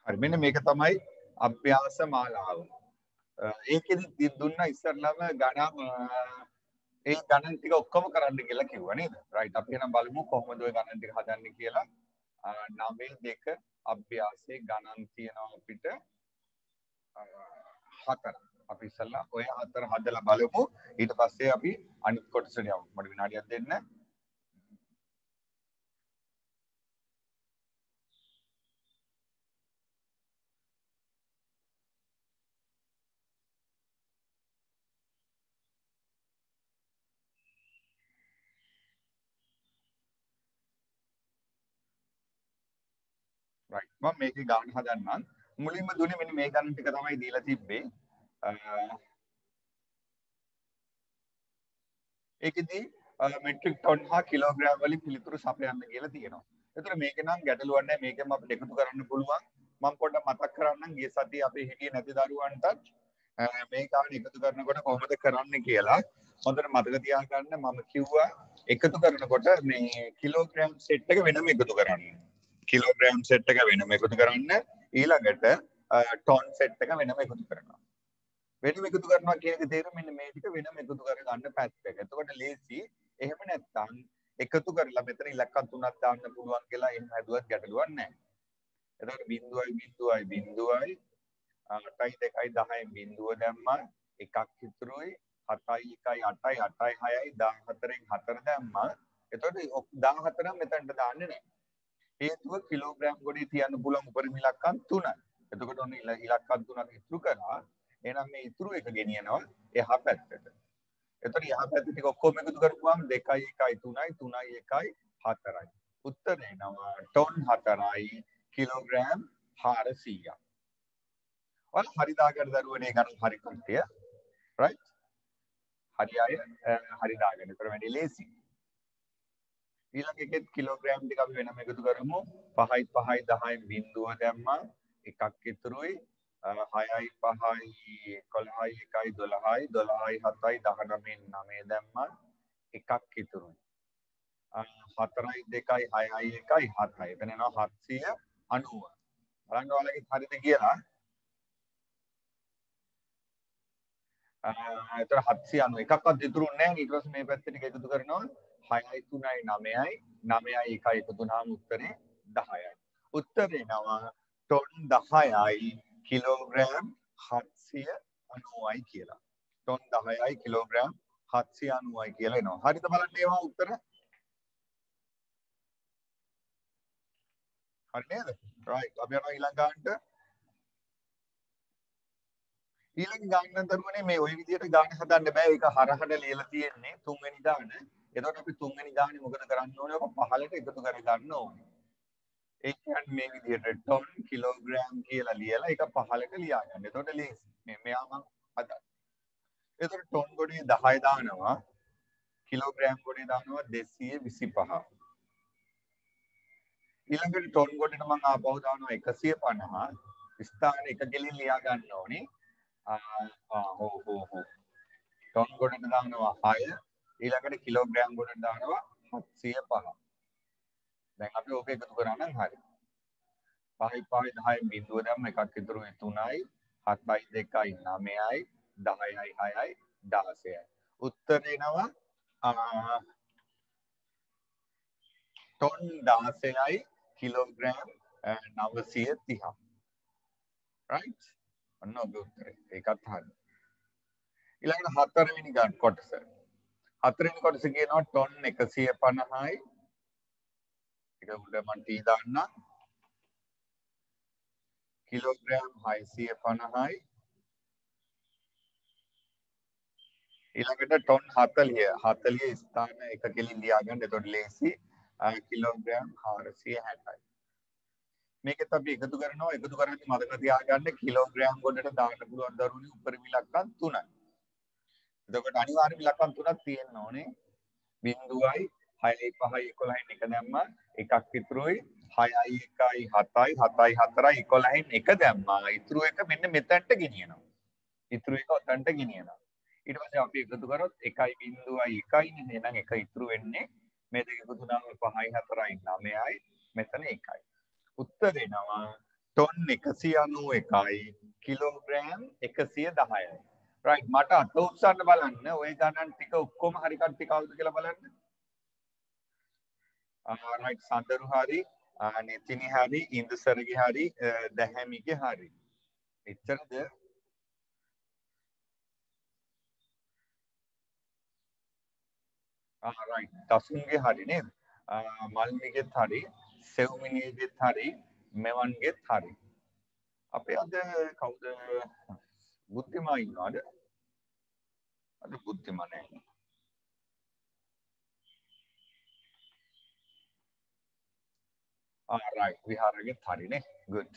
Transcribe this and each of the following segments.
හරි මෙන්න මේක තමයි අභ්‍යාස මාලාව. ඒකෙදි දුන්න ඉස්සරලම ගණන් ඒ ගණන් ටික ඔක්කොම කරන්න කියලා කිව්වා නේද? රයිට් අපි එහෙනම් බලමු කොහොමද ඔය ගණන් ටික හදන්නේ කියලා. 9 2 අභ්‍යාසයේ ගණන් තියෙනවා අපිට 4. අපි ඉස්සල්ලා ඔය 4 හදලා බලමු. ඊට පස්සේ අපි අනිත් කොටසට යමු. මට විනාඩියක් දෙන්න. right මම මේකේ ගාන හදන්නම්. මුලින්ම දුන්නේ මෙන්න මේ ගණන් ටික තමයි දීලා තිබ්බේ. ඒකෙදි මෙට්‍රික් ටන් හා කිලෝග්‍රෑම් වලින් පිළිතුරු සපයන්න කියලා තියෙනවා. ඒතර මේක නම් ගැටලුවක් නැහැ. මේකෙන් අපිට එකතු කරන්න පුළුවන්. මම පොඩ්ඩක් මතක් කරන්නම් ගිය සතියේ අපේ හිටියේ නැති දරුවන්ටත් මේ ගාන එකතු කරනකොට කොහොමද කරන්නේ කියලා. හොඳට මතක තියාගන්න මම කිව්වා එකතු කරනකොට මේ කිලෝග්‍රෑම් සෙට් එක වෙනම එකතු කරන්න. කිලෝග්‍රෑම් සෙට් එක වෙනම එකතු කරන්න. ඊළඟට ටොන් සෙට් එක වෙනම එකතු කරනවා. වෙනම එකතු කරනවා කියන එක තේරුම මෙන්න මේ ටික වෙනම එකතු කරගන්න පැත්තක. එතකොට ලේසි. එහෙම නැත්නම් එකතු කරලා මෙතන ඉලක්ක තුනක් දාන්න පුළුවන් කියලා එහෙම හදුවත් ගැටලුවක් නැහැ. එතකොට 0.0.0යි 8යි 2යි 10යි බිඳුව දැම්මා එකක් ඉතුරුයි 7යි 1යි 8යි 8යි 6යි 14න් 4 දැම්මා. එතකොට 14 නම් මෙතනට දාන්නේ නැහැ. හේතුව කිලෝග්‍රෑම් ගොඩේ තියන්න පුළුවන් උපරිම ඉලක්කම් 3යි. එතකොට ඔන්න ඉලක්කම් 3ක් ඉතුරු කරා. එහෙනම් මේ ඉතුරු එක ගෙනියනවා එහා පැත්තට. එතකොට එහා පැත්ත ටික ඔක්කොම එකතු කරපුවාම 2යි 1යි 3යි 3යි 1යි 4යි. උත්තරේ එනවා ටොන් 4යි කිලෝග්‍රෑම් 400ක්. ඔන්න හරි දාගන්න දරුවනේ ගන්න හරි කට්ටිය. right? හරි අය හරි දාගන්න. ඒතර වැඩි ලේසි. ඊළඟ එකෙත් කිලෝග්‍රෑම් ටික අපි වෙනම එකතු කරමු. 5යි 5යි 10යි බිඳුව දැම්මා. එකක් ඉතුරුයි 6යි 5යි 11යි 1යි 12යි 12යි 7යි 19න් 9 දැම්මා. එකක් ඉතුරුයි 4යි 2යි 6යි 1යි 7යි. එතන එනවා 790. බලන්න ඔයාලගේ හරිද කියලා. එතන 790 එකක්වත් ඉතුරු නැහැ. ඊට පස්සේ මේ පැත්තට ටික එකතු කරනවා 6යි 3යි 9යි 9යි 1යි එකතු වුණාම උත්තරේ 10යි. උත්තරේ එනවා ටොන් 10යි කිලෝග්‍රෑම් 790යි කියලා. ටොන් 10යි කිලෝග්‍රෑම් 790යි කියලා එනවා. හරිද බලන්න ඒවා උත්තර? හරි නේද? right අපි යනවා ඊළඟ ගානට. ඊළඟ ගාන දරුවනේ මේ ওই විදිහට ගාන හදන්න බෑ. ඒක හරහට ලියලා තියෙන්නේ තුන්වෙනි දාන. එතකොට අපි තුන්වෙනි දානේ මොකද කරන්න ඕනේ? ඔක පහලට එකතු කර ගන්න ඕනේ. ඒ කියන්නේ මේ විදිහට ටොන් කිලෝග්‍රෑම් කියලා ලියලා ඒක පහලට ලියා ගන්න. එතකොට ලේසි. මෙයා මම හදන්න. එතකොට ටොන් ගොඩේ 10 දානවා. කිලෝග්‍රෑම් ගොඩේ දානවා 225. ඊළඟට ටොන් ගොඩේට මම ආපහු දානවා 150. ස්ථාන එක ගෙලින් ලියා ගන්න ඕනේ. ටොන් ගොඩට දානවා 6 ඊළඟට කිලෝග්‍රෑම් ගොඩට දානවා 705. දැන් අපි ඕක එකතු කරා නම් හරි. 5යි 5යි 10යි බිඳුව දැම්ම එකක් ඉතුරුයි 3යි 7යි 2යි 9යි 10යි 6යි 16යි. උත්තරේ එනවා ටොන් 16යි කිලෝග්‍රෑම් 930. right? ඔන්න ඔබේ උත්තරේ. ඒකත් හරි. ඊළඟට හතරවෙනි කොටස. හතරවෙනි කොටස කියනවා ටොන් 150යි. ඒක උඩ මම T දාන්නම්. කිලෝග්‍රෑම් 650යි. ඊළඟට ටොන් 40. 40 ස්ථාන එක කෙලින් ලියා ගන්න. එතකොට ලේසි. කිලෝග්‍රෑම් 460යි. මේකත් අපි එකතු කරනවා. එකතු කරද්දි මතක තියාගන්න කිලෝග්‍රෑම් ගොඩට දාන්න පුළුවන් දරුවනේ උපරිම ඉලක්කම් 3යි. එතකොට අනිවාර්යයෙන්ම ඉලක්කම් 3ක් තියෙන්න ඕනේ. 0යි 6යි 5යි 11න් එක දැම්මා. එකක් ඉතුරුයි 6යි 1යි 7යි 7යි 4යි 11න් එක දැම්මා. ඉතුරු එක මෙන්න මෙතනට ගෙනියනවා. ඉතුරු එක ඔතනට ගෙනියනවා. ඊට පස්සේ අපි එකතු කරොත් 1.1යි 1යිනේ. එහෙනම් එක ඉතුරු වෙන්නේ මේ දෙක එකතු වුණාම 5යි 4යි 9යි මෙතන 1යි. උත්තර එනවා ටොන් ටොන් 191යි කිලෝග්‍රෑම් 110යි. රයිට් මට අත උස්සන්න බලන්න ඔය ගණන් ටික ඔක්කොම හරි කට්ටි කවුද කියලා බලන්න. රයිට් සඳරු හරි නිතිනි හරි ඉන්දුසරගේ හරි දැහැමිගේ හරි. එච්චරද? රයිට් දසුන්ගේ හරි නේද? මල්මිගෙත් හරි සෙව්මිනියගෙත් හරි මෙවන්ගෙත් හරි. අපේ අද කවුද බුද්ධිමා ඉන්නවද? අද බුද්ධිමා නැහැ. right විහාරගෙත් හරිනේ. good.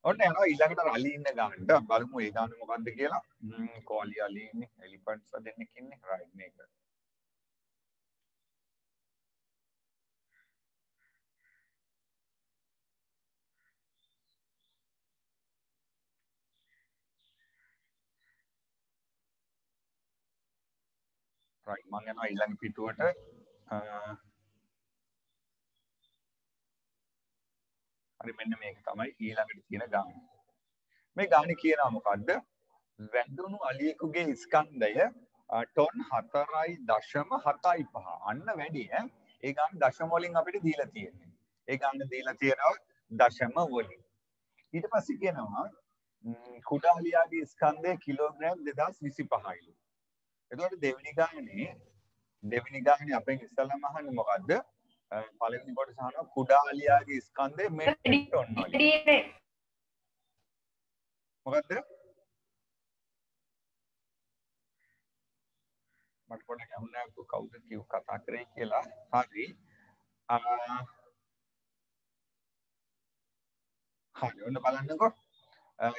ඔන්න යනවා ඊළඟට රලි ඉන්න ගානට බලමු ඒ ගාන මොකද්ද කියලා. කෝලි අලි ඉන්නේ එලිෆන්ට්ස් දෙන්නෙක් ඉන්නේ. right මේක. right මම යනවා ඊළඟ පිටුවට. හරි මෙන්න මේක තමයි ඊළඟට තියෙන ගාන. මේ ගානේ කියනවා මොකද්ද? වැඳුණු අලියෙකුගේ ස්කන්ධය ටොන් 4.75 අන්න වැඩි ඈ. ඒ ගාන දශම වලින් අපිට දීලා තියෙන්නේ. ඒ ගාන දීලා තියෙනවා දශම වලින්. ඊට පස්සේ කියනවා කුඩා අලියාගේ ස්කන්ධය කිලෝග්‍රෑම් 2025යිලු. එතකොට දෙවෙනි ගානේ අපෙන් ඉස්සෙල්ලාම අහන්නේ මොකද්ද? පළවෙනි කොටස අහනවා කුඩා අලියාගේ ස්කන්ධය මෙට්‍රික් ටොන් වලින්. මොකද්ද? මට පොඩ්ඩක් අහුණා කවුද කිව් කතා කරේ කියලා. හරි. හරි ඔන්න බලන්නකෝ.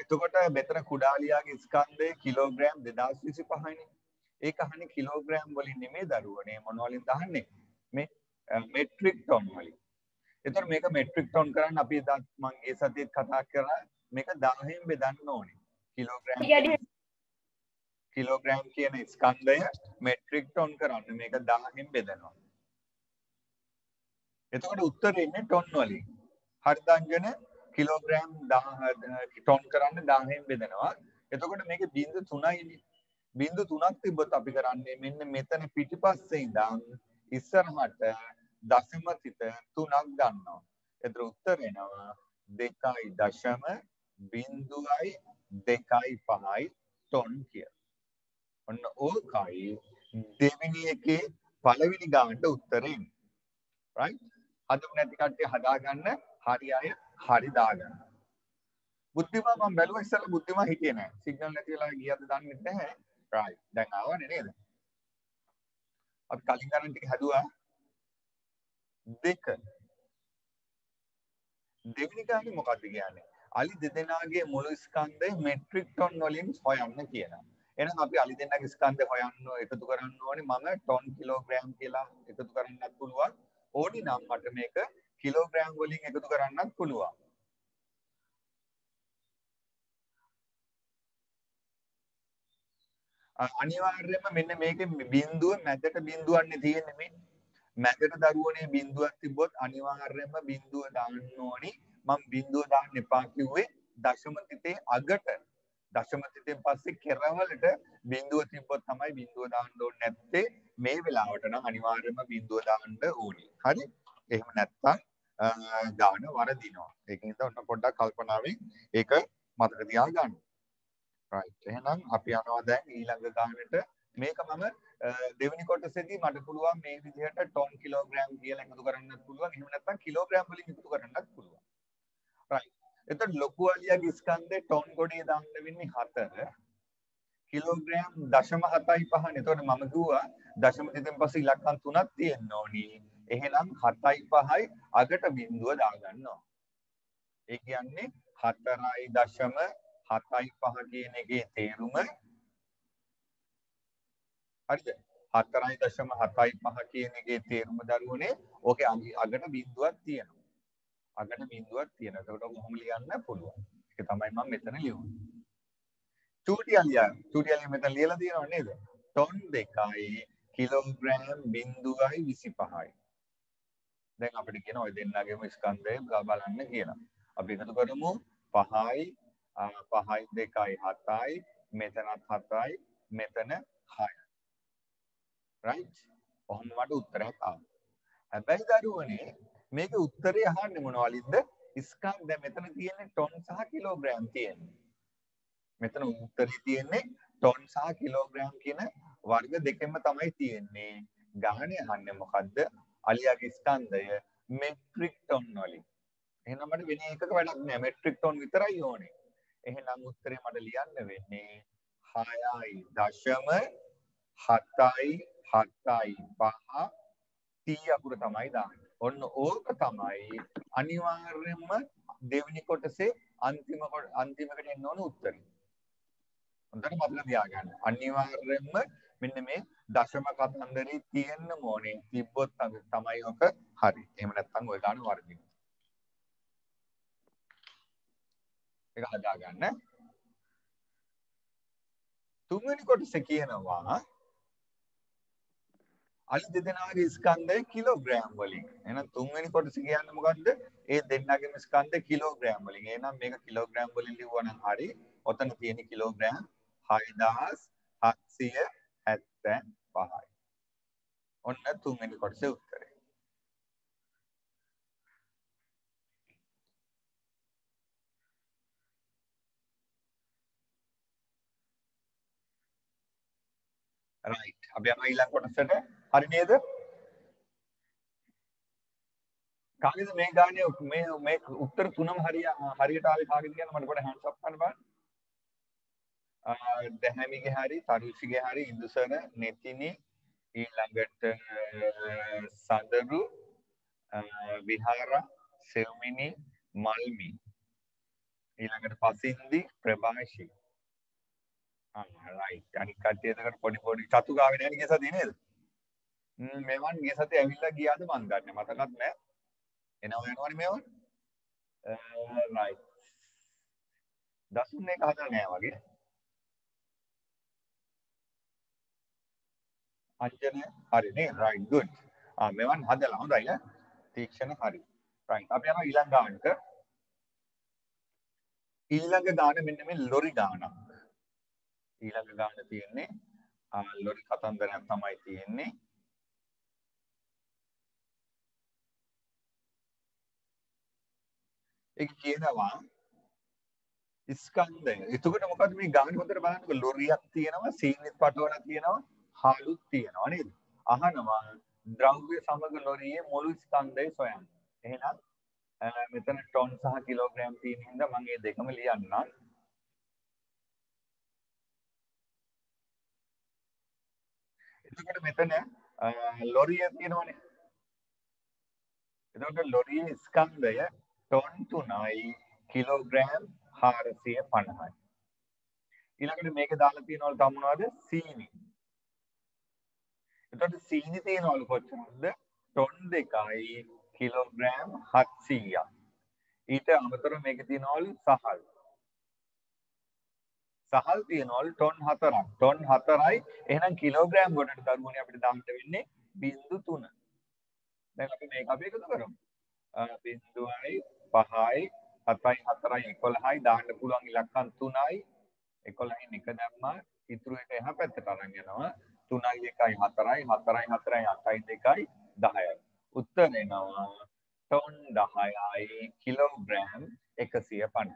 එතකොට මෙතන කුඩා අලියාගේ ස්කන්ධය කිලෝග්‍රෑම් 2025යිනේ. ඒක අහන්නේ කිලෝග්‍රෑම් වලින් නෙමෙයි දරුවනේ මොන වලින්ද අහන්නේ? මේ මෙට්‍රික් ටොන් වලින්. එතකොට මේක මෙට්‍රික් ටොන් කරන්න අපි මම ඒ සතියේත් කතා කරා මේක 1000න් බෙදන්න ඕනේ. කිලෝග්‍රෑම් කියන ස්කන්ධය මෙට්‍රික් ටොන් කරන්න මේක 1000න් බෙදනවා. එතකොට උත්තරේ ඉන්නේ ටොන් වලින්. හරිද අංජන? කිලෝග්‍රෑම් 1000 ටොන් කරන්න 1000න් බෙදනවා. එතකොට මේකේ 0.3යිනේ. 0.3ක් තිබ්බොත් අපි කරන්නේ මෙන්න මෙතන පිටිපස්සේ ඉඳන් ඉස්සරහට දශම තිත 3ක් ගන්නවා. එතන උත්තර එනවා 2.0.25 ටොන් කියලා. ඔන්න ඕකයි දෙවෙනි එකේ පළවෙනි ගානට උත්තරේ. right? හදමු නැති කට්ටිය හදාගන්න හරි අය හරි දාගන්න. බුද්ධිමා මම බැලුවා ඉස්සෙල්ලා බුද්ධිමා හිටියේ නැහැ. සිග්නල් නැති වෙලා ගියද දන්නේ නැහැ. right. දැන් ආවනේ නේද? අපි කලින් ගණන් ටික හදුවා. 2. දෙවෙනි ගානේ මොකක්ද කියන්නේ? අලි දෙදෙනාගේ මුළු ස්කන්ධය මෙට්‍රික් ටොන් වලින් හොයන්න කියනවා. එහෙනම් අපි අලි දෙන්නාගේ ස්කන්ධය හොයන්න එකතු කරන්න ඕනේ. මම ටොන් කිලෝග්‍රෑම් කියලා එකතු කරන්නත් පුළුවන්. ඕනි නම් මට මේක කිලෝග්‍රෑම් වලින් එකතු කරන්නත් පුළුවන්. අනිවාර්යයෙන්ම මෙන්න මේකේ බිඳුව මැදට බිඳුවන්නේ තියෙන්නේ මේ. මැදට දරුවනේ බිඳුවක් තිබ්බොත් අනිවාර්යයෙන්ම බිඳුව දාන්න ඕනි. මම බිඳුව දාන්න එපා කිව්වේ දශම තිතේ අගට. දශම තිතෙන් පස්සේ කෙරවලට බිඳුව තිබ්බොත් තමයි බිඳුව දාන්න ඕනේ නැත්තේ. මේ වෙලාවට නම් අනිවාර්යයෙන්ම බිඳුව දාන්න ඕනි. හරි? එහෙම නැත්තම් ගාන වරදිනවා. ඒකින්ද ඔන්න පොඩ්ඩක් කල්පනාවෙන් ඒක මතක තියාගන්න. right. එහෙනම් අපි යනවා දැන් ඊළඟ ගානට. මේක මම දෙවෙනි කොටසේදී මට පුළුවන් මේ විදිහට ටොන් කිලෝග්‍රෑම් කියලා එකතු කරන්නත් පුළුවන්. එහෙම නැත්නම් කිලෝග්‍රෑම් වලින් එකතු කරන්නත් පුළුවන්. right. එතකොට ලොකු අලියාගේ ස්කන්ධේ ටොන් ගොඩේ දාන්න වෙන්නේ 4. කිලෝග්‍රෑම් 0.75නේ. එතකොට මම කිව්වා දශම දෙකෙන් පස්සේ ඉලක්කම් 3ක් තියෙන්න ඕනි. එහෙනම් 7.5යි අගට බිඳුව දාගන්නවා. ඒ කියන්නේ 4.75 කියන එකේ තේරුම හරිද? 4.75 කියන එකේ තේරුම දරුවනේ ඕකේ අගට බිඳුවක් තියෙනවා. අගට බිඳුවක් තියෙනවා. ඒකට කොහොම ලියන්න පුළුවන්. ඒක තමයි මම මෙතන ලියුවේ. චූටි අලියා මෙතන ලියලා තියෙනව නේද? ටොන් 2යි කිලෝග්‍රෑම් 0.25යි. දැන් අපිට කියන ඔය දෙන්නගේම ස්කන්ධය බලන්න කියලා. අපි එකතු කරමු 5යි 5යි 2යි 7යි මෙතනත් 7යි මෙතන 6යි right ඔහොම මට උත්තරයක් ආවා. හැබැයි දරුවනේ මේක උත්තරේ අහන්නේ මොනවලින්ද? ස්කන්ධ දැන් මෙතන තියෙන්නේ ටොන් සහ කිලෝග්‍රෑම් තියෙන්නේ. මෙතන උත්තරේ තියෙන්නේ ටොන් සහ කිලෝග්‍රෑම් කියන වර්ග දෙකෙන්ම තමයි තියෙන්නේ. ගණනේ අහන්නේ මොකද්ද? අලියාගේ ස්කන්ධය මෙට්‍රික් ටොන් වලින්. එහෙනම් මට වෙන එකක වැඩක් නෑ. මෙට්‍රික් ටොන් විතරයි ඕනේ. එහෙනම් උත්තරේ මට ලියන්න වෙන්නේ 6.7යි 7යි 5 T අකුර තමයි දාන්නේ. ඔන්න ඕක තමයි අනිවාර්යයෙන්ම දෙවෙනි කොටසේ අන්තිමකට එන්න ඕන උත්තරේ. හොඳට මතක තියාගන්න. අනිවාර්යයෙන්ම මෙන්න මේ දශම කතන්දරේ තියෙන්න ඕනේ. තිබ්බොත් තමයි ඔක හරි. එහෙම නැත්නම් ඔය ගන්න වර්ධිනවා. ඒක හදාගන්න. තුන්වෙනි කොටසේ කියනවා අලි දෙදෙනාගේ ස්කන්ධය කිලෝග්‍රෑම් වලින්. එහෙනම් තුන්වෙනි කොටස කියන්නේ මොකද්ද? ඒ දෙන්නගේම ස්කන්ධ කිලෝග්‍රෑම් වලින්. එහෙනම් මේක කිලෝග්‍රෑම් වලින් ලිව්වා නම් හරි. ඔතන තියෙන කිලෝග්‍රෑම් 6775යි. ඔන්න තුන්වෙනි කොටසේ උත්තරේ. right. අපි යනවා ඊළඟ කොටසට. හරි නේද? කාගෙද මේ ගානේ මේ උත්තර තුනම හරියට ආවේ කාගෙද කියලා මට පොඩ්ඩක් hands up කරන්න බලන්න. දැහැමිගේ හරි, තරුෂිගේ හරි, ඉන්දුසර, නෙතිනි, ඊළඟට සඳරු, විහාර, සෙව්මිනි, මල්මි, ඊළඟට පසින්දි, ප්‍රභාෂි. right. අනිත් කට්ටිය එතකොට පොඩි චතු ගාවේ නෑනේ ගිය සතියේ නේද? මේවන් ගිය සතියේ ඇවිල්ලා ගියාද මන් දන්නේ මතකත් නෑ. එනවා යනවනේ මේවන්. right. දසුන් එක හදලා නෑ වගේ. අංජනය හරි නේ right good. මෙවන් හදලා හොඳයි ඈ. තීක්ෂණ හරි. right. අපි යනවා ඊළඟ ගානට. ඊළඟ ගාන මෙන්න මේ ලොරි ගානක්. ඊළඟ ගාන තියෙන්නේ ලොරි කතන්දරයක් තමයි තියෙන්නේ. ඒක කියනවා ස්කන්ධය. එතකොට මොකද මේ ගාන හොඳට බලන්නකො ලොරියක් තියෙනවා, සීනිත් පටවලා තියෙනවා, හාලුත් තියෙනවා නේද? අහනවා ද්‍රව්‍ය සමග ලොරියේ මුළු ස්කන්ධය සොයන්න. එහෙනම් මෙතන ටොන් සහ කිලෝග්‍රෑම් තියෙන හින්දා මම මේ දෙකම ලියන්නම්. එතකොට මෙතන ලොරිය තියෙනවනේ. එතකොට ලොරියේ ස්කන්ධය ටොන් 3යි කිලෝග්‍රෑම් 450යි. ඊළඟට මේක දාලා තියෙනවලු තව මොනවද? සීනි. එතකොට සීනි තියෙනවලු කොච්චරද? ටොන් 2යි කිලෝග්‍රෑම් 700ක්. ඊට අමතරව මේකේ තියෙනවලු සහල්. සහල් තියෙනවලු ටොන් 4ක්. ටොන් 4යි. එහෙනම් කිලෝග්‍රෑම් ගොඩට දරුවනේ අපිට දාන්න වෙන්නේ 0.3. දැන් අපි මේක අපි එකතු කරමු. 0.5යි 5යි 7යි 4යි 11යි දාන්න පුළුවන් ඉලක්කම් 3යි 11න් එක දැම්මා ඉතුරු එක එහා පැත්තට අරන් යනවා 3යි 1යි 4යි 4යි 4යි 8යි 2යි 10යි උත්තර එනවා ටොන් 10යි කිලෝග්‍රෑම් 150.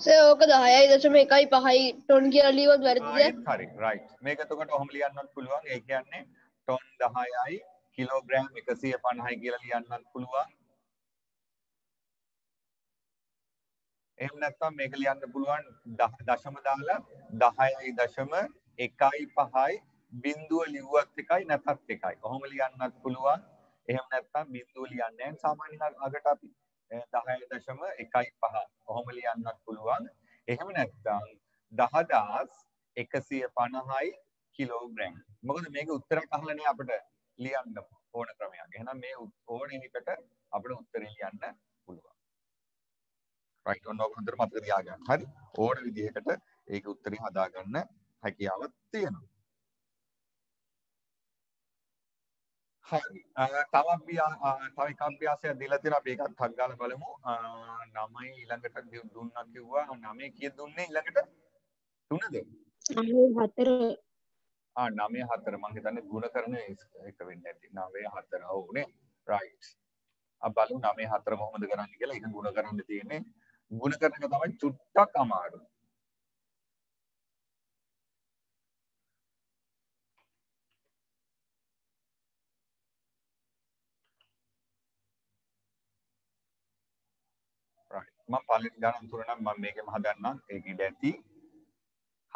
සර් ඕක 10.1යි 5යි ටොන් කියලා ලියුවොත් වැරදිද? හරි රයිට්. මේක එතකොට ඔහොම ලියන්නත් පුළුවන්. ඒ කියන්නේ ටොන් 10යි කිලෝග්‍රෑම් 150යි කියලා ලියන්නත් පුළුවන්. එහෙම නැත්නම් මේක ලියන්න පුළුවන් දශම දාලා 10.1.5යි බිඳුව ලිව්වත් එකයි නැත්ත් එකයි. ඔහොම ලියන්නත් පුළුවන්. එහෙම නැත්නම් බිඳුව ලියන්නේ නැහැ. සාමාන්‍යයෙන් අගට අපි 10.1.5 ඔහොම ලියන්නත් පුළුවන්. එහෙම නැත්නම් 10,150යි කිලෝග්‍රෑම්. මොකද මේක උත්තරයක් අහලා නේ අපිට ලියන්න ඕන ක්‍රමයක්. එහෙනම් මේ ඕන එකට අපිට උත්තරේ ලියන්න පුළුවන්. right ඔන්න ඔක හොඳට මතක තියාගන්න. හරි. ඕන විදිහකට ඒක උත්තරේ හදාගන්න හැකියාවක් තියෙනවා. හරි. තව එකක් අභ්‍යාසයක් දීලා තියෙනවා අපි ඒකත් ටක් ගාලා බලමු. 9 ඊළඟට දුන්නා කිව්වා 9 කීයද දුන්නේ ඊළඟට 3ද? 4 9 4 මම හිතන්නේ ගුණ කරන එක වෙන්නේ නැති 9 4 ඔව් නේ රයිට් බලමු 9 4 කොහොමද කරන්නේ කියලා ඒක ගුණ කරන්න තියෙන්නේ ගුණ කරන එක තමයි චුට්ටක් අමාරු රයිට් මම පළවෙනි ගණන් තුන නම් මම මේකෙම හදන්නම් ඒක ඉඳ ඇති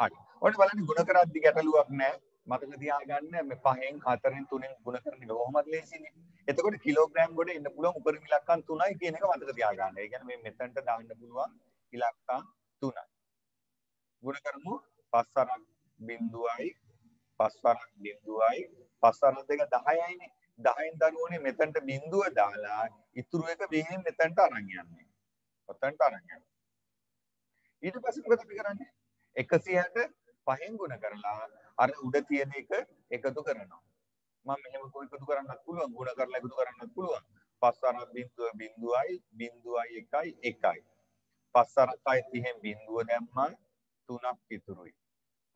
හරි ඔන්න බලන්න ගුණ කරද්දි ගැටලුවක් නැහැ මතක තියාගන්න මේ 5න් 4න් 3න් ගුණ කරන එක කොහොමද ලේසිනේ. එතකොට කිලෝග්‍රෑම් වල එන්න පුළුවන් උපරිම ඉලක්කම් 3යි කියන එක මතක තියාගන්න. ඒ කියන්නේ මේ මෙතනට දාන්න පුළුවන් ඉලක්කම් 3යි. ගුණ කරමු 5 අරක් බිඳුවයි 5 අරක් බිඳුවයි 5 අරක් දෙක 10යිනේ. 10න් දරුවනේ මෙතනට බිඳුව දාලා ඉතුරු එක මෙහෙන් මෙතනට අරන් යන්නේ. ඔතනට අරන් යනවා. ඊට පස්සේ මොකද අපි කරන්නේ? 160 5න් ගුණ කරලා අර උඩ තියෙන එක එකතු කරනවා. මම මෙහෙම එකතු කරන්නත් පුළුවන්, ගුණ කරලා එකතු කරන්නත් පුළුවන්. 5 අරක් බිඳුව බිඳුවයි බිඳුවයි 1යි 1යි. 5 අරක් 30න් බිඳුව දැම්මා 3ක් ඉතුරුයි.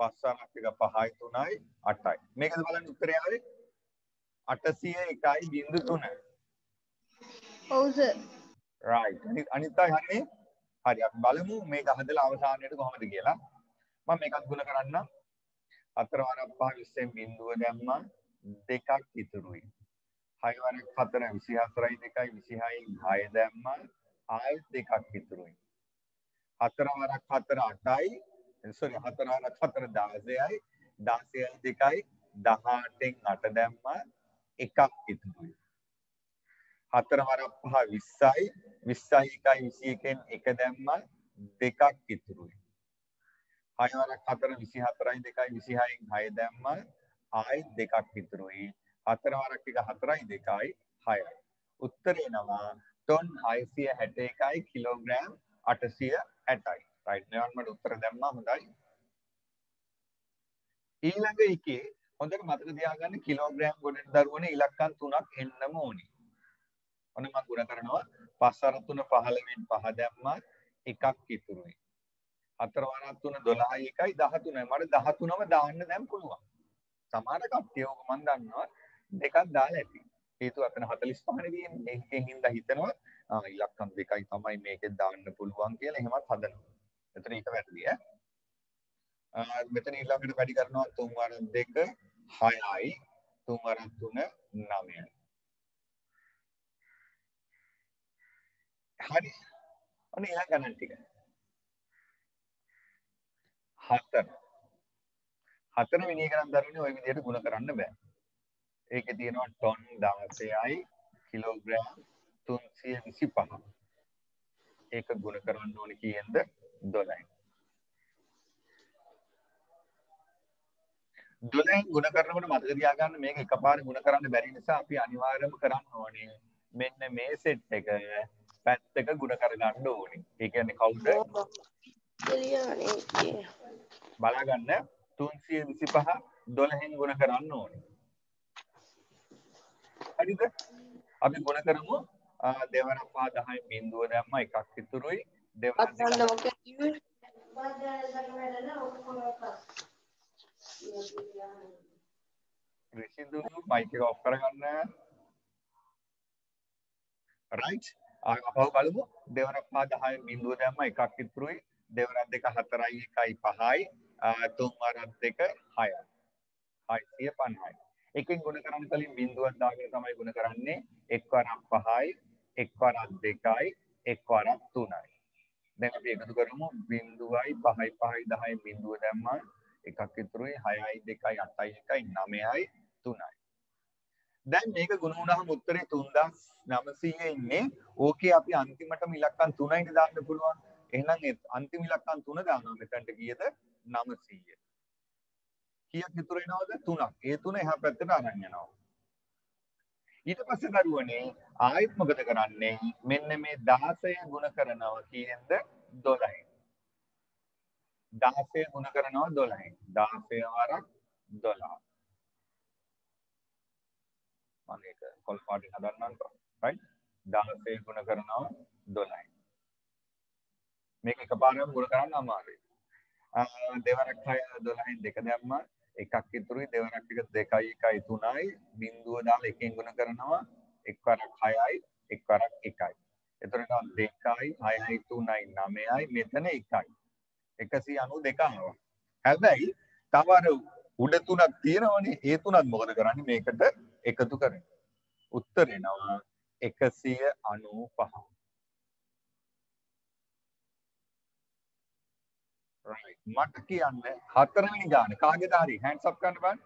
5 අරක් එක 5යි 3යි 8යි. මේකද බලන්න උත්තරය ආවේ 801.3. ඔව් සර් right. අනිත් අය හරිනේ? හරි අපි බලමු මේක හදලා අවසානයේට කොහොමද කියලා. මම මේකත් ගුණ කරන්නම්. 4 වරක් 5 20න් බිඳුව දැම්මා 2ක් ඉතුරුයි. 6 වරක් 4 24යි 2යි 26න් 6 දැම්මා ආයෙත් 2ක් ඉතුරුයි. 4 වරක් 4 8යි sorry 4 වරක් 4 16යි 16යි 2යි 18න් 8 දැම්මා 1ක් ඉතුරුයි. 4 වරක් 5 20යි 20යි 1යි 21න් 1 දැම්මා 2ක් ඉතුරුයි. 6 වරක් 4 24යි 2යි 26න් 6 දැම්මා ආයෙත් 2ක් ඉතුරුයි. 4 වරක් 1 4යි 2යි 6යි. උත්තරේ එනවා ටොන් 661යි කිලෝග්‍රෑම් 860යි. රයිට් නේද මට උත්තර දැම්මා හොඳයි. ඊළඟ එකේ හොඳට මතක තියාගන්න කිලෝග්‍රෑම් ගොඩට දරුවනේ ඉලක්කම් 3ක් එන්නම ඕනේ. ඔන්න මම ගුණ කරනවා 5 වරක් 3 15න් 5 දැම්මා 1ක් ඉතුරුයි. 4 වරක් 3 12යි 1යි 13යි. මට 13ම දාන්න දැන් පුළුවන්. සමහර කට්ටිය ඕක මම දන්නවා දෙකක් දාලා ඇති. හේතුව අතන 45 නේ තියෙන්නේ. ඒකෙන් හින්දා හිතනවා ඉලක්කම් දෙකයි තමයි මේකේ දාන්න පුළුවන් කියලා එහෙමත් හදනවා. එතන ඒක වැරදි ඈ. මෙතන ඊළඟට වැඩි කරනවා 3 වරක් 2 6යි 3 වරක් 3 9යි. හරි. ඔන්න ඊළඟ ගණන් ටික. 4 වෙනි එක නම් දරුවනේ ওই විදිහට ගුණ කරන්න බෑ. ඒකේ තියෙනවා ටොන් 16යි කිලෝග්‍රෑම් 325. ඒක ගුණ කරන්න ඕනේ කීයෙන්ද 12යි. 12න් ගුණ කරනකොට මතක තියාගන්න මේක එකපාරේ ගුණ කරන්න බැරි නිසා අපි අනිවාර්යයෙන්ම කරන්න ඕනේ මෙන්න මේ සෙට් එක පැත්තක ගුණ කරගන්න ඕනේ. ඒ කියන්නේ කවුද? බලාගන්න 325 12න් ගුණ කරන්න ඕනේ. හරිද? අපි ගුණ කරමු දෙවරක් 5 10න් බිඳුව දැම්මා එකක් ඉතුරුයි. දෙවරක් දෙක රිසිදු මයික් එක ඔෆ් කරගන්න. රයිට්. අපව බලමු. දෙවරක් 5 10න් බිඳුව දැම්මා එකක් ඉතුරුයි. දෙවරක් දෙක 4යි 1යි 5යි. තුන් වරක් දෙක 6යි. 650යි. එකෙන් ගුණ කරන්න කලින් බිඳුවක් දාගෙන තමයි ගුණ කරන්නේ. එක් වරක් 5යි, එක් වරක් 2යි, එක් වරක් 3යි. දැන් අපි එකතු කරමු 0යි 5යි 5යි 10යි බිඳුව දැම්මා එකක් ඉතුරුයි 6යි 2යි 8යි 1යි 9යි 3යි. දැන් මේක ගුණ වුණාම උත්තරේ 3900 ඉන්නේ. ඕකේ අපි අන්තිමටම ඉලක්කම් 3යිනේ දාන්න පුළුවන්. එහෙනම් අන්තිම ඉලක්කම් 3 දානවා මෙතනට කීයද 900. කීයක් ඉතුරු වෙනවද 3ක්. ඒ 3 එහා පැත්තට අරන් යනවා. ඊට පස්සේ දරුවනේ ආයෙත් මොකද කරන්නේ? මෙන්න මේ 16 ගුණ කරනවා කීයෙන්ද 12යි. 16 ගුණ කරනවා 12යි. 16 වරක් 12. මම ඒක කොල් පාටින් හදන්නම්කෝ right 16 ගුණ කරනවා 12යි මේක එකපාරටම ගුණ කරන්න අමාරුයි දෙවරක් 6 12න් දෙක දැම්මා එකක් ඉතුරුයි දෙවරක් එක 2යි 1යි 3යි බිංදුව දාලා එකෙන් ගුණ කරනවා එක්වරක් 6යි එක්වරක් 1යි එතකොට 2යි 6යි 3යි 9යි මෙතන 1යි 192 ආවා හැබැයි තව අර උඩ තුනක් තියෙනවනේ ඒ තුනත් මොකද කරන්නේ මේකට එකතු කරගෙන උත්තර එනවා 195 right මට කියන්න හතරවෙනි ගාන කාගේද හරි hands up කරන්න බලන්න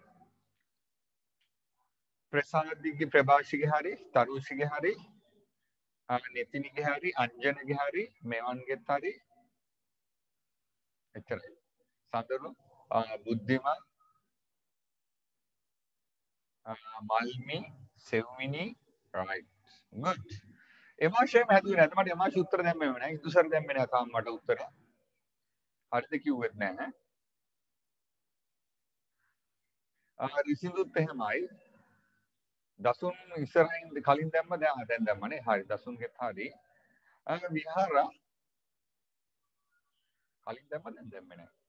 ප්‍රසාදිගේ ප්‍රභාෂිගේ හරි තරුෂිගේ හරි නිතින්ගේ හරි අංජනගේ හරි මෙවන්ගෙත් හරි එච්චරයි සඳරු බුද්ධිමත් මල්මි සෙව්මිනි right good එමාෂයම හැදුවේ නැද්ද මට එමාෂ උත්තර දැම්මේ නැහැ ඉදුසර දැම්මේ නැහැ තාම මට උත්තරය හරිද කිව්වෙත් නැහැ රිසිදුත් එහෙමයි දසුන් ඉස්සරහින් කලින් දැම්ම දැන් දැම්මනේ හරි දසුන්ගෙත් හරි විහාර කලින් දැම්ම දැන් දැම්මේ නැහැ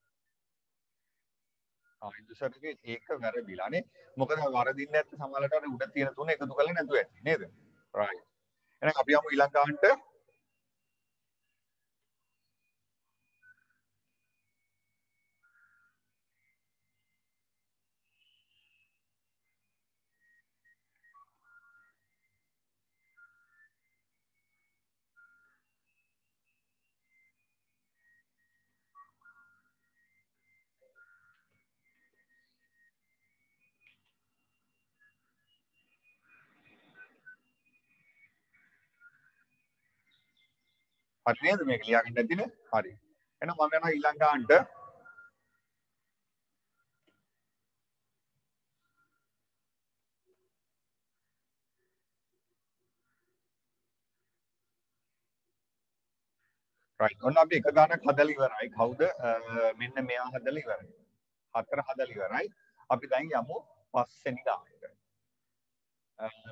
ඉදුසරගේ ඒක වැරදිලානේ මොකද වරදින්නේ නැත්නම් සමහරවිට අර උඩ තියෙන තුන එකතු කරලා නැතුව ඇති නේද right එහෙනම් අපි යමු ඊළඟ ගානට හරි නේද මේක ලියාගන්න නැතිනේ හරි එහෙනම් මම යනවා ඊළඟ ගානට right ඔන්න අපි එක ගානක් හදලා ඉවරයි කවුද මෙන්න මෙයා හදලා ඉවරයි හතර හදලා ඉවරයි අපි දැන් යමු පස්වෙනි ගානට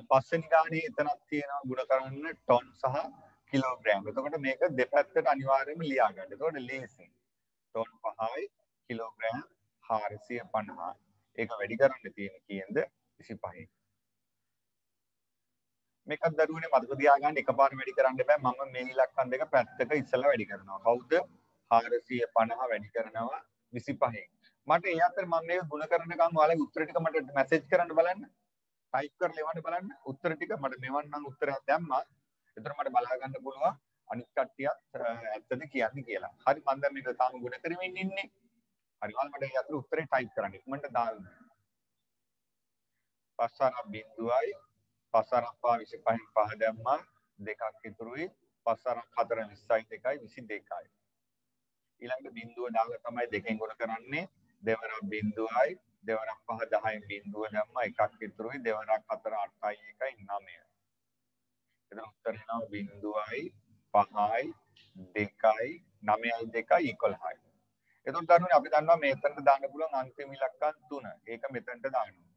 පස්වෙනි ගානේ එතනක් තියෙනවා ගුණ කරන්න ටොන් සහ කිලෝග්‍රෑම් එතකොට මේක දෙපැත්තට අනිවාර්යයෙන්ම ලියා ගන්න එතකොට ලේසි ටොන් 5යි කිලෝග්‍රෑම් 450 ඒක වැඩි කරන්න තියෙන කීයද 25යි මේකත් දරුවනේ මතක තියාගන්න එකපාරට වැඩි කරන්න බෑ මම මේ ඉලක්කම් දෙක පැත්තක ඉස්සෙල්ලා වැඩි කරනවා කවුද 450 වැඩි කරනවා 25න් මට ඒ අතර මම මේක ගුණ කරනකම් ඔයාලගේ උත්තර ටික මට මැසේජ් කරන්න බලන්න ටයිප් කරලා එවන්න බලන්න උත්තර ටික මට මෙවන් නම් උත්තරයක් දැම්මා එතකොට මට බලා ගන්න පුළුවන් අනිත් කට්ටියත් ඇත්තද කියන්නේ කියලා හරි මම දැන් මේක තාම ගුණ කරමින් ඉන්නේ හරි ඔයාලා මට ඒ අතර උත්තරේ ටයිප් කරන්න ඉක්මනට දාන්න පස්සාර බිඳුවයි පස්සාරක් 25න් 5 දැම්මා දෙකක් ඉතුරුයි පස්සාරක් 4 20යි 2යි 22යි ඊළඟට බිඳුව දාලා තමයි දෙකෙන් ගුණ කරන්නේ දෙවරක් බිඳුවයි දෙවරක් 5 10න් බිඳුව දැම්මා එකක් ඉතුරුයි දෙවරක් 4 8යි 1යි 9යි එතන උත්තර එනවා බිඳුවයි 5යි 2යි 9යි 2යි 11යි එතකොට දරුවනේ අපි දන්නවා මෙතනට දාන්න පුළුවන් අන්තිම ඉලක්කම් 3 ඒක මෙතනට දානවා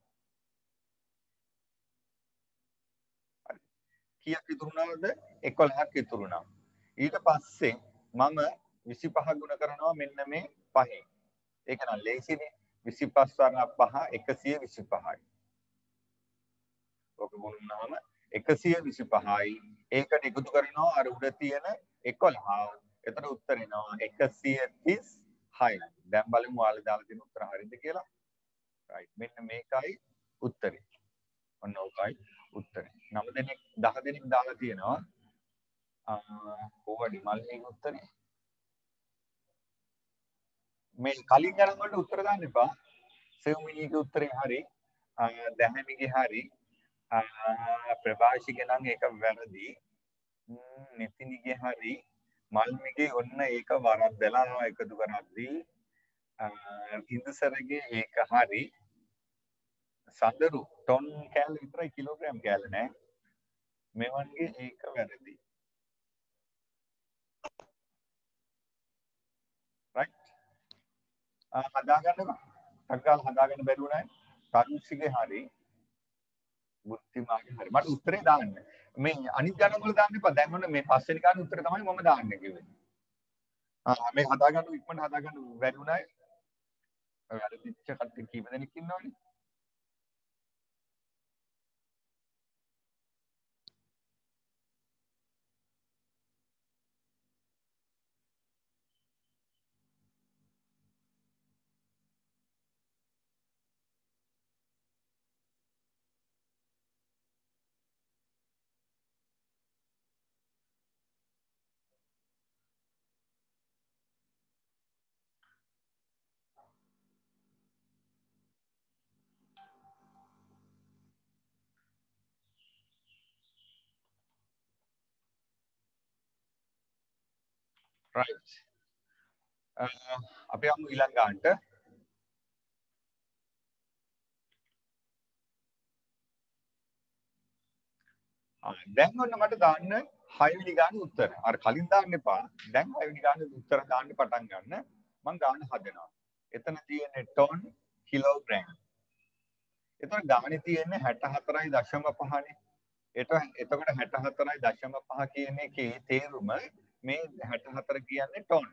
කීයක් ඉතුරුනවද 11ක් ඉතුරුනා ඊට පස්සේ මම 25 ගුණ කරනවා මෙන්න මේ 5න් ඒක නම් ලේසිනේ 25 වරක් 5 125යි ඔක ගුණුනාම 125යි ඒකට එකතු කරනවා අර උඩ තියෙන 11 එතන උත්තර එනවා 136යි දැන් බලමු ඔයාලා දාලා තියෙන උත්තර හරියද කියලා right මෙන්න මේකයි උත්තරේ ඔන්න ඔකයි උත්තරේ 9 දෙනෙක් 10 දෙනෙක් දාලා තියෙනවා කොහොමද මල්ලිගේ උත්තරේ මේ කලින් ගණන් වලට උත්තර දාන්න එපා සෙව්මිනිගේ උත්තරේ හරි දැහැමිගේ හරි ප්‍රභාෂිගේ නම් ඒක වැරදි නිතින්ගේ හරි මල්මිගේ ඔන්න ඒක වරද්දලා එකතු කරද්දී ඉන්දසරගේ ඒක හරි සඳරු ටොන් කෑල්ල විතරයි කිලෝග්‍රෑම් කෑල්ල නෑ මෙවන්ගේ ඒක වැරදි right හදාගන්නකෝ ටක්ගාල් හදාගන්න බැරුව නෑ තරුෂිගේ හරි බුද්ධිමාගේ හරි. මට උත්තරේ දාන්න. මේ අනිත් ගණන් වල දාන්න එපා. දැන් ඔන්න මේ පස්වෙනි ගානේ උත්තරේ තමයි මම දාන්න කිව්වේ. මේ හදාගන්න ඉක්මනට හදාගන්න බැරි වුණා. වැරදිච්ච කට්ටිය කීප දෙනෙක් ඉන්නවනේ. right. අපි යමු ඊළඟ ගානට. දැන් ඔන්න මට දාන්න 6 වෙනි ගානේ උත්තර. අර කලින් දාන්න එපා. දැන් 6 වෙනි ගානේ උත්තර දාන්න පටන් ගන්න. මම ගාන හදනවා. එතන තියෙන්නේ ටොන් කිලෝග්‍රෑම්. එතන ගානේ තියෙන්නේ 64.5නේ. එතකොට 64.5 කියන එකේ තේරුම මේ 64 කියන්නේ ටොන්.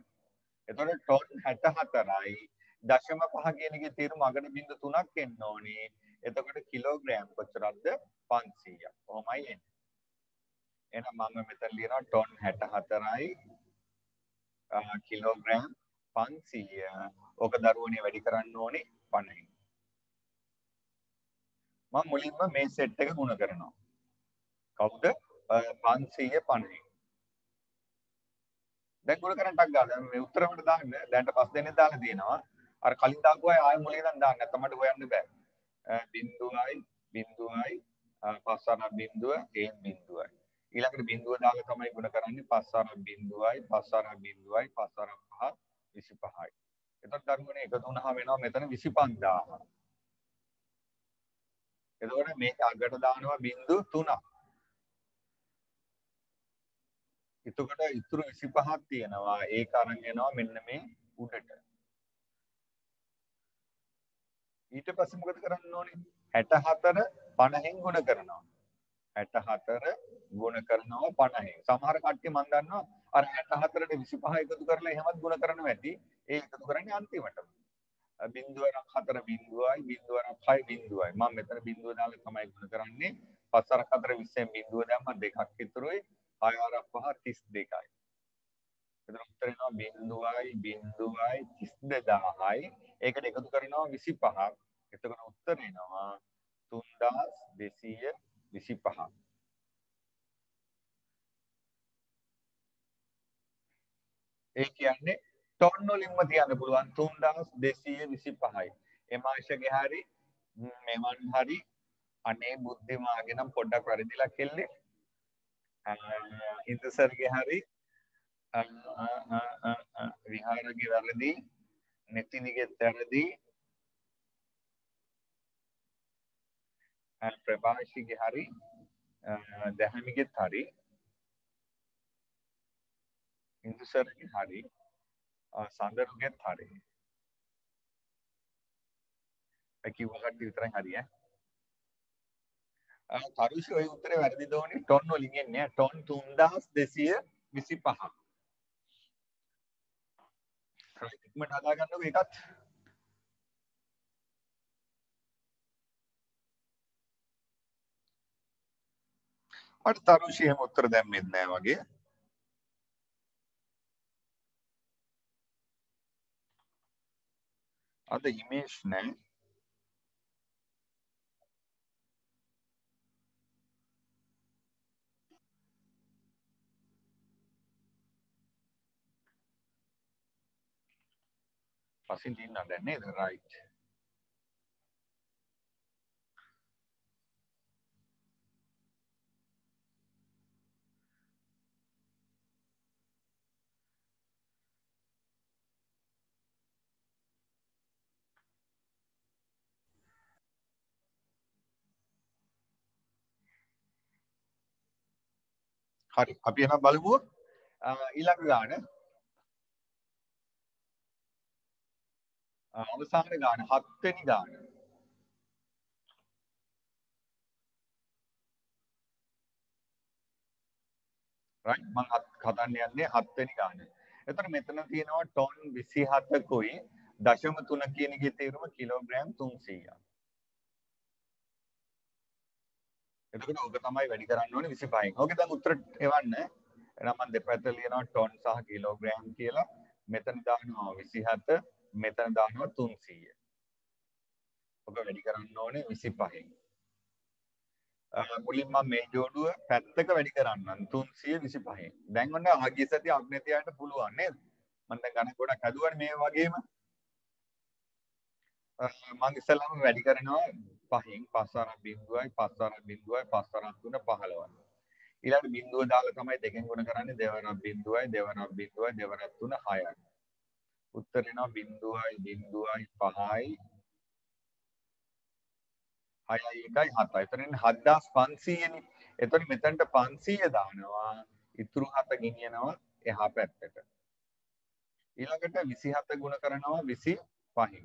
එතකොට ටොන් 64.5 කියන එකේ තේරුම අගට බිංදු 3ක් එන්න ඕනේ. එතකොට කිලෝග්‍රෑම් කොච්චරද? 500ක්. කොහොමයි එන්නේ? එහෙනම් මම මෙතන ලියනවා ටොන් 64යි කිලෝග්‍රෑම් 500. ඕක දරුවනේ වැඩි කරන්න ඕනේ 50යි. මම මුලින්ම මේ සෙට් එක ගුණ කරනවා. කවුද? 550. දැන් ගුණ කරන්නටක් ගාලා මේ උත්තර වලට දාන්න. දැන්ට 5 දෙනෙක් දාලා තියෙනවා. අර කලින් දාපු අය ආයෙ මුලින් ඉඳන් දාන්න. නැත්නම් මට හොයන්න බෑ. බිංදුවයි බිංදුවයි 5 බිංදුව ඒන් බිංදුවයි. ඊළඟට බිංදුව දාලා තමයි ගුණ කරන්නේ 5 බිංදුවයි 5 බිංදුවයි 5 5 25යි. එතකොට දරුවනේ එකතු වුණාම වෙනවා මෙතන 25000. එතකොට මේක අගට දානවා බිංදු 3ක්. එතකොට ඉතුරු 25ක් තියෙනවා. ඒක අරන් එනවා මෙන්න මේ උඩට. ඊට පස්සේ මොකද කරන්න ඕනේ? 64 50න් ගුණ කරනවා. 64 ගුණ කරනවා 50න්. සමහර කට්ටිය මම දන්නවා අර 64ට 25 එකතු කරලා එහෙමත් ගුණ කරනවා ඇති. ඒ එකතු කරන්නේ අන්තිමටම. බිංදුවරක් 4 බිංදුවයි බිංදුවරක් 6 බිංදුවයි. මම මෙතන බිංදුව දාලා තමයි ගුණ කරන්නේ. 5 4 20න් බිංදුව දැම්ම දෙකක් ඉතුරුයි. 6 4 5 32යි. එතන උත්තර එනවා බිංදුවයි බිංදුවයි 32000යි. ඒකට එකතු කරනවා 25ක්. එතකොට උත්තර එනවා 3225. ඒ කියන්නේ ටොන් වලින්ම තියන්න පුළුවන් 3225යි. එමාෂගේ හරි මෙවන් හරි අනේ බුද්ධිමාගේ නම් පොඩ්ඩක් වැරදිලා කෙල්ලේ. ඉන්දසර්ගේ හරි විහාරගේ වැරදි නෙතිනිගේ වැරදි ප්‍රභාෂිගේ හරි දැහැමිගෙත් හරි ඉන්දසර්ගේ හරි සඳරුගෙත් හරි කිව්ව කට්ටිය විතරයි හරි තරුෂි ඔය උත්තරේ වැරදි දෝනේ ටොන් වලින් එන්නේ ටොන් 3225. ඉක්මනට හදා ගන්නකො ඒකත්. මට තරුෂි එහෙම උත්තර දැම්මෙත් නෑ වගේ. අද ඉමේජ් නෑ. පසින් තියන්න දැන් නේද? රයිට්. හරි අපි එහෙනම් බලමු ඊළඟ ගාන. අවසාන ගාන 7 වෙනි ගාන. right මම හදන්න යන්නේ 7 වෙනි ගාන. එතකොට මෙතන තියෙනවා ටොන් 27කුයි 0.3 කියන එකේ තේරුම කිලෝග්‍රෑම් 300ක්. එතකොට ඕක තමයි වැඩි කරන්න ඕනේ 25න්. ඕකේ දැන් උත්තර එවන්න. එහෙනම් මම දෙපැත්ත ලියනවා ටොන් සහ කිලෝග්‍රෑම් කියලා. මෙතන දානවා 27, මෙතන දානවා 300. ඕක වැඩි කරන්න ඕනේ 25න්. මුලින් මම මේ ජෝඩුව පැත්තක වැඩි කරන්නම් 325න්. දැන් ඔන්න ආගිය සතිය අග්නතියට පුළුවන් නේද? මම දැන් ගණන් ගොඩක් හදුවනේ මේ වගේම. මම ඉස්සෙල්ලාම වැඩි කරනවා 5න් 5.0යි 5.0යි 5.3 15. ඊළඟ බිඳුව දාලා තමයි දෙකෙන් ගුණ කරන්නේ 2.0යි 2.0යි 2.3 6යි. උත්තර එනවා 0.0යි 5යි 6යි 1යි 7යි. එතනින් 7500නේ. එතකොට මෙතනට 500 දානවා. ඉතුරු 7 ගෙනියනවා එහා පැත්තට. ඊළඟට 27 ගුණ කරනවා 25න්.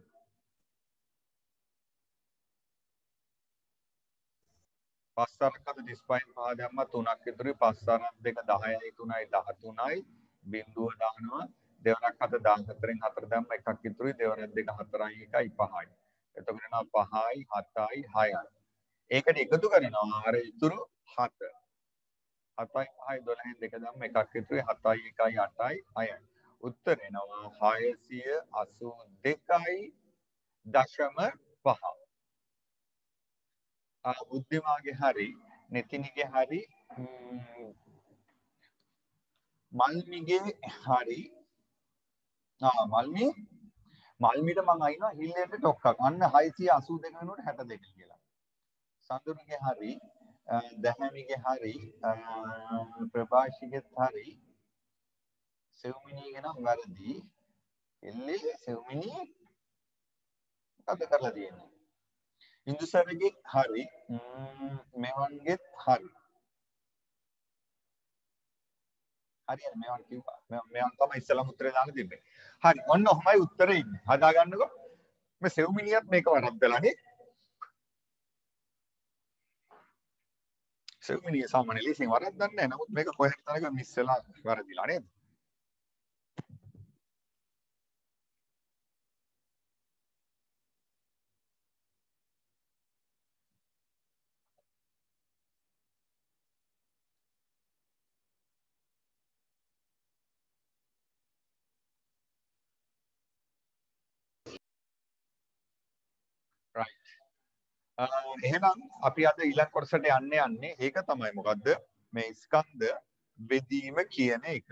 5 35න් 5 දැම්ම 3ක් ඉතුරුයි 5 2 10යි 3යි 13යි බිඳුව දානවා 2ක් 7 14න් 4 දැම්ම එකක් ඉතුරුයි 2 2 4යි 1යි 5යි. එතකොට එනවා 5යි 7යි 6යි. ඒකට එකතු කරනවා අර ඉතුරු 7. 7යි 5යි 12න් 2 දැම්ම එකක් ඉතුරුයි 7යි 1යි 8යි 6යි. උත්තර එනවා 682යි 0.5. බුද්ධිමාගේ හරි නිතින්ගේ හරි මල්මිගේ හරි මල්මිට මම අයිනවා හිල්ලේට ටොක්කක් අන්න 682 වෙනුවට 62 කියලා. සඳුරුගේ හරි දැහැමිගේ හරි ප්‍රභාෂිගෙත් හරි සෙව්මිනීගේ නම් වැරදි. එල්ලේ සෙව්මිනී මොකද කරලා තියෙන්නේ? ඉන්දුසරගේ හරි මෙවන්ගෙත් හරි. හරියට මෙවන් කිව්වා. මෙවන් තමයි ඉස්සලම උත්තරේ දාන්න තිබ්බේ. හරි. ඔන්න ඔහමයි උත්තරේ ඉන්නේ. හදා ගන්නකො. මේ සෙව්මිනියත් මේක වරද්දලානේ. සෙව්මිනිය සාමාන්‍ය ලීසින් වරද්දන්නේ නැහැ. නමුත් මේක කොහෙද තනක මිස් වෙලා වරදිලා නේද? right. එහෙනම් අපි අද ඊළඟ කොටසට යන්නේ ඒක තමයි මොකද්ද මේ ස්කන්ධ බෙදීම කියන එක.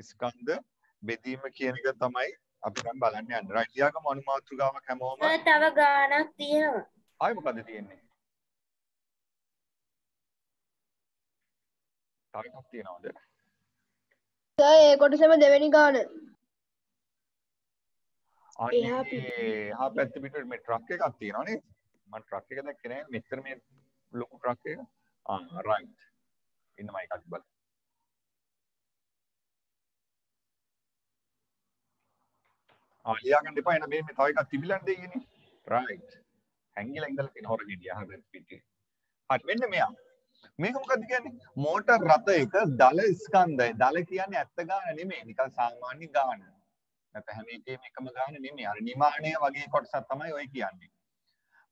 ස්කන්ධ බෙදීම කියන එක තමයි අපි දැන් බලන්න යන්නේ. right. ඊයකම අනුමාත්‍රිකාවක් හැමෝම තව ගානක් තියෙනවා. ආයි මොකද්ද තියෙන්නේ? තව එකක් තියෙනවද? සර් ඒ කොටසෙම දෙවෙනි ගාන. එහා පැත්තේ පිටුවේ මේ ට්‍රක් එකක් තියෙනවා නේද? මම ට්‍රක් එක දැක්කේ නෑ. මෙතන මේ ලොකු ට්‍රක් එක. right. ඉන්න මයික් අත් බලන්න. ලියා ගන්න එපා. එන මේ තව එකක් තිබිලා දෙන්නේ. right. හැංගිලා ඉඳලා තියෙන හොර ගෙඩිය එහා පැත්තේ පිටේ. හරි මෙන්න මෙයා. මේක මොකද්ද කියන්නේ? මෝටර් රථයක දල ස්කන්ධය. දල කියන්නේ ඇත්ත ගාන නෙමෙයි. නිකන් සාමාන්‍ය ගාන. නැත්නම් හැම එකේම එකම ගාන නෙමෙයි. අර නිමාණය වගේ කොටසක් තමයි ඔය කියන්නේ.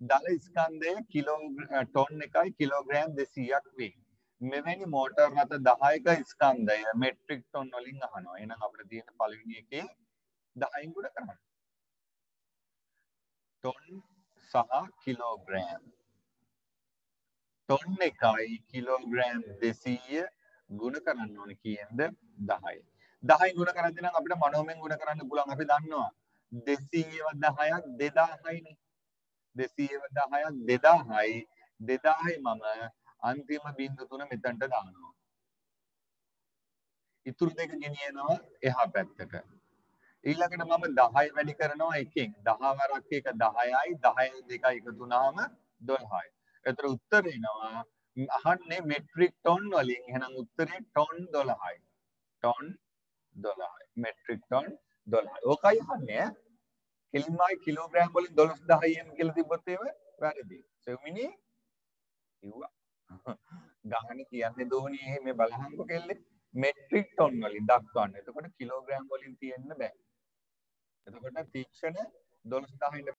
දල ස්කන්ධය ටොන් 1යි කිලෝග්‍රෑම් 200ක් වේ. මෙවැනි මෝටර් රථ 10ක ස්කන්ධය මෙට්‍රික් ටොන් වලින් අහනවා. එහෙනම් අපිට තියෙන පළවෙනි එකේ 10න් ගුණ කරන්න. ටොන් සහ කිලෝග්‍රෑම්. ටොන් 1යි කිලෝග්‍රෑම් 200 ගුණ කරන්න ඕනේ කීයද 10යි. 10න් ගුණ කරද්දී නම් අපිට මනෝමයෙන් ගුණ කරන්න පුළුවන්. අපි දන්නවා 200ව 10ක් 2000යිනේ. 210ක් 2000යි 2000යි මම අන්තිම බිංදු තුන මෙතනට දානවා. ඉතුරු දෙක ගෙනියනවා එහා පැත්තට. ඊළඟට මම 10යි වැඩි කරනවා එකෙන්. 10 වරක් එක 10යි 10යි දෙකයි එකතු වුණාම 12යි. එතන උත්තර එනවා අහන්නේ මෙට්‍රික් ටොන් වලින්. එහෙනම් උත්තරේ ටොන් 12යි. ටොන් 12යි. මෙට්‍රික් ටොන් 12යි. ඕකයි අහන්නේ ඈ. කෙලින්මයි කිලෝග්‍රෑම් වලින් 12.10න් කියලා තිබ්බොත් එහෙම වැරදි. සෙව්මිනි කිව්වා. ගාන කියන්නේ දෝනියේ මේ බලහංකො කෙල්ලේ. මෙට්‍රික් ටොන් වලින් දක්වන්න. එතකොට කිලෝග්‍රෑම් වලින් තියෙන්න බෑ. එතකොට තීක්ෂණ 12000